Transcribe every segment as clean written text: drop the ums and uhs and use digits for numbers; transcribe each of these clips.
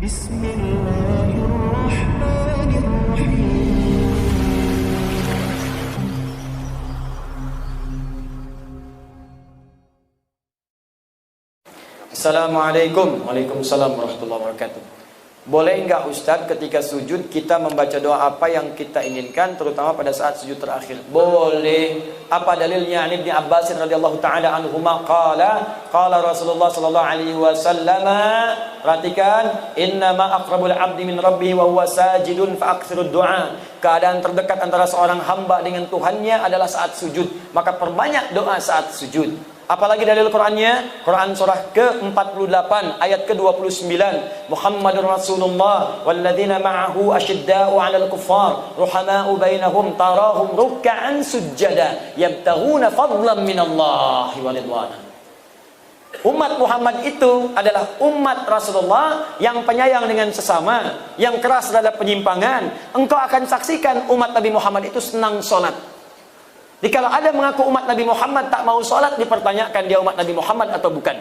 Bismillahirrahmanirrahim. Assalamualaikum. Waalaikumsalam warahmatullahi wabarakatuh. Boleh enggak Ustadz ketika sujud kita membaca doa apa yang kita inginkan, terutama pada saat sujud terakhir? Boleh. Apa dalilnya? Ibnu Abbas radhiyallahu taala anhuma qala Rasulullah sallallahu alaihi wasallam, perhatikan, innama aqrabul 'abdi min rabbih wa huwa sajidun fa aktsirud du'a. Keadaan terdekat antara seorang hamba dengan Tuhannya adalah saat sujud, maka perbanyak doa saat sujud. Apalagi dalil Qur'annya? Quran surah ke-48 ayat ke-29. Muhammadur Rasulullah walladzina ma'ahu asyidda'u 'alal kuffar ruhama'u bainahum tarahum ruk'an sujada yabtaghuna fadlan minallahi wa ridwana. Umat Muhammad itu adalah umat Rasulullah yang penyayang dengan sesama, yang keras terhadap penyimpangan. Engkau akan saksikan umat Nabi Muhammad itu senang sholat. Jadi kalau ada mengaku umat Nabi Muhammad tak mau sholat, dipertanyakan dia umat Nabi Muhammad atau bukan.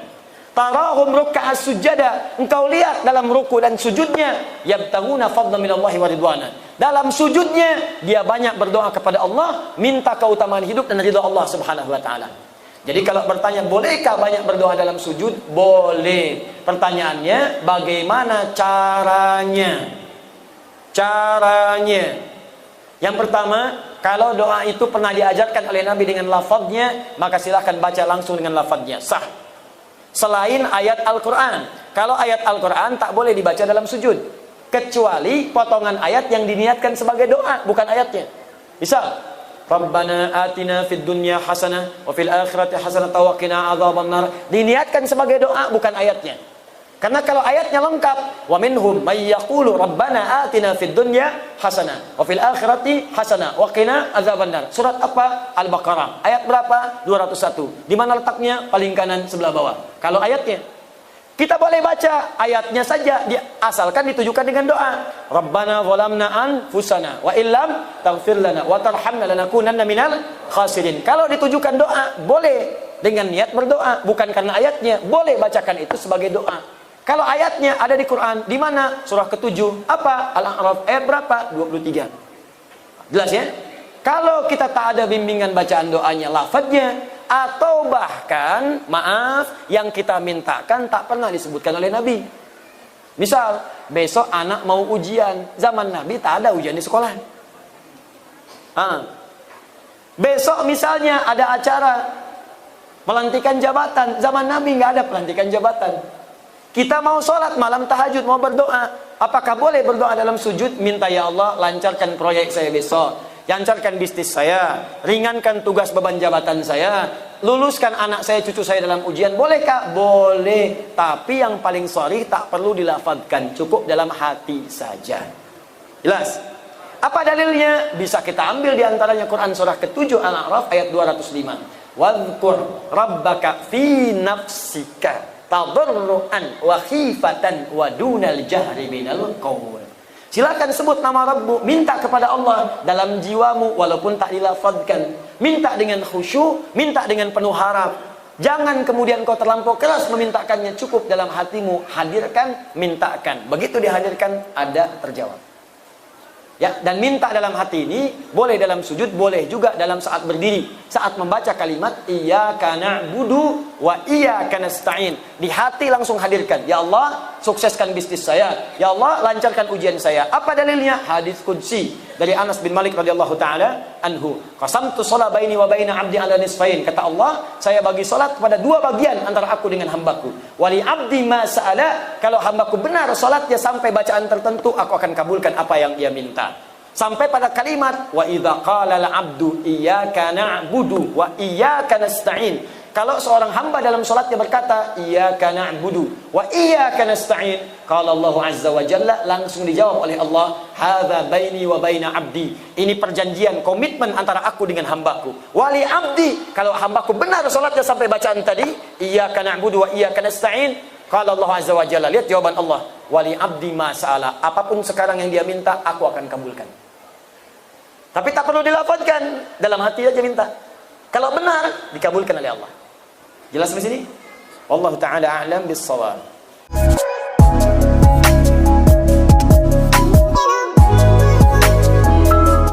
Tarahum ruk'a sujada, engkau lihat dalam ruku dan sujudnya, yabtaghuna fadlan minallahi wa ridwana. Dalam sujudnya dia banyak berdoa kepada Allah, minta keutamaan hidup dan ridha Allah Subhanahu wa taala. Jadi kalau bertanya bolehkah banyak berdoa dalam sujud? Boleh. Pertanyaannya bagaimana caranya? Yang pertama, kalau doa itu pernah diajarkan oleh Nabi dengan lafadznya, maka silahkan baca langsung dengan lafadznya, sah. Selain ayat Al-Quran. Kalau ayat Al-Quran tak boleh dibaca dalam sujud, kecuali potongan ayat yang diniatkan sebagai doa, bukan ayatnya. Misal, Rabbana atina fid dunya hasanah wa fil akhirati hasanah wa qina adzabannar, diniatkan sebagai doa, bukan ayatnya. Karena kalau ayatnya lengkap, wa minhum may yaqulu rabbana atina fid dunya hasanah wa fil akhirati hasanah wa qina adzabannar. Surat apa? Al-Baqarah. Ayat berapa? 201. Di mana letaknya? Paling kanan sebelah bawah. Kalau ayatnya, kita boleh baca ayatnya saja, asalkan ditujukan dengan doa. Rabbana zalamna anfusana wa illam taghfir lana wa tarhamna lanakunanna minal khasirin. Kalau ditujukan doa, boleh dengan niat berdoa, bukan karena ayatnya. Boleh bacakan itu sebagai doa. Kalau ayatnya ada di Quran, di mana? Surah ke-7, apa? Al-A'raf, ayat berapa? 23. Jelas ya? Kalau kita tak ada bimbingan bacaan doanya, lafadznya, atau bahkan, maaf, yang kita mintakan tak pernah disebutkan oleh Nabi. Misal, besok anak mau ujian, zaman Nabi tak ada ujian di sekolah. Besok misalnya ada acara pelantikan jabatan, zaman Nabi nggak ada pelantikan jabatan. Kita mau sholat malam tahajud, mau berdoa, apakah boleh berdoa dalam sujud? Minta, ya Allah lancarkan proyek saya besok, lancarkan bisnis saya, ringankan tugas beban jabatan saya, luluskan anak saya, cucu saya dalam ujian. Bolehkah? Boleh. Tapi yang paling sharih tak perlu dilafadzkan, cukup dalam hati saja. Jelas? Apa dalilnya? Bisa kita ambil diantaranya Quran surah ke-7 Al-A'raf ayat 205. Wadhkur rabbaka fi nafsika tadarruan wa khifatan wa dunal jahri minal qaul. Silakan sebut nama Rabbu, minta kepada Allah dalam jiwamu walaupun tak dilafadzkan. Minta dengan khusyuk, minta dengan penuh harap. Jangan kemudian kau terlampau keras memintakannya, cukup dalam hatimu, hadirkan, mintakan. Begitu dihadirkan, ada terjawab. Ya, dan minta dalam hati ini boleh dalam sujud, boleh juga dalam saat berdiri, saat membaca kalimat iyyaka na'budu wa iyyaka nasta'in. Di hati langsung hadirkan, ya Allah sukseskan bisnis saya, ya Allah lancarkan ujian saya. Apa dalilnya? Hadis qudsi dari Anas bin Malik radhiyallahu taala anhu. Qasamtu shalah baini wa baina 'abdi 'ala nisfain. Kata Allah, saya bagi salat kepada dua bagian antara aku dengan hambaku. Wali 'abdi ma sa'ala, kalau hambaku benar salatnya sampai bacaan tertentu, aku akan kabulkan apa yang dia minta. Sampai pada kalimat wa idza qala al-'abdu iyyaka na'budu wa iyyaka nasta'in. Kalau seorang hamba dalam salatnya berkata iyyaka na'budu wa iyyaka nasta'in, qala Allah azza wa jalla, langsung dijawab oleh Allah, hadza baini wa baina 'abdi. Ini perjanjian, komitmen antara aku dengan hambaku. Wali 'abdi, kalau hambaku benar salatnya sampai bacaan tadi iyyaka na'budu wa iyyaka nasta'in, qala Allah azza wa jalla, lihat jawaban Allah, wali 'abdi ma sa'ala, apapun sekarang yang dia minta aku akan kabulkan. Tapi tak perlu dilafadzkan, dalam hati aja minta. Kalau benar, dikabulkan oleh Allah. Jelas di sini? Wallahu ta'ala a'lam bis-shawab.